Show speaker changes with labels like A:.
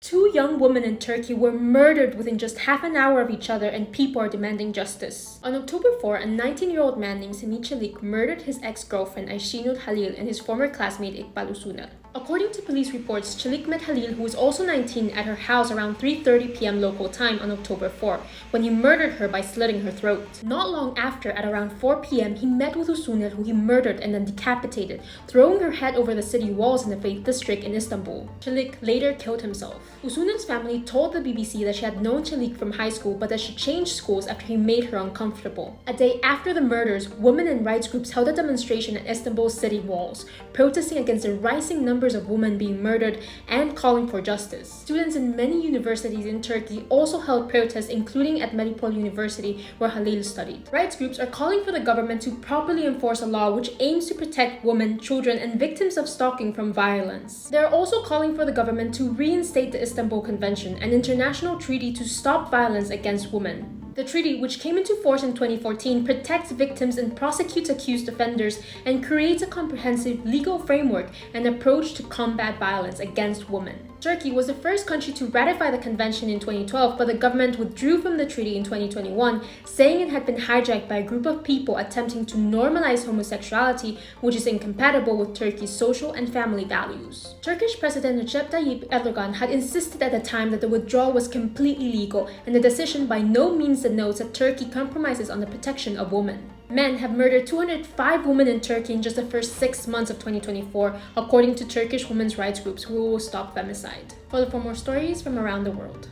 A: Two young women in Turkey were murdered within just half an hour of each other, and people are demanding justice. On October 4, a 19-year-old man named Semih Çelik murdered his ex-girlfriend Ayşenur Halil and his former classmate Ikbal Uzuner. According to police reports, Çelik met Halil, who was also 19, at her house around 3:30 p.m. local time on October 4, when he murdered her by slitting her throat. Not long after, at around 4 p.m., he met with Uzuner, who he murdered and then decapitated, throwing her head over the city walls in the Faith District in Istanbul. Çelik later killed himself. Uzuner's family told the BBC that she had known Çelik from high school, but that she changed schools after he made her uncomfortable. A day after the murders, women and rights groups held a demonstration at Istanbul's city walls, protesting against the rising numbers of women being murdered and calling for justice. Students in many universities in Turkey also held protests, including at Medipol University, where Halil studied. Rights groups are calling for the government to properly enforce a law which aims to protect women, children, and victims of stalking from violence. They are also calling for the government to reinstate the Istanbul Convention, an international treaty to stop violence against women. The treaty, which came into force in 2014, protects victims and prosecutes accused offenders and creates a comprehensive legal framework and approach to combat violence against women. Turkey was the first country to ratify the convention in 2012, but the government withdrew from the treaty in 2021, saying it had been hijacked by a group of people attempting to normalize homosexuality, which is incompatible with Turkey's social and family values. Turkish President Recep Tayyip Erdogan had insisted at the time that the withdrawal was completely legal, and the decision by no means denotes that Turkey compromises on the protection of women. Men have murdered 205 women in Turkey in just the first 6 months of 2024, according to Turkish women's rights groups who will stop femicide. Follow for more stories from around the world.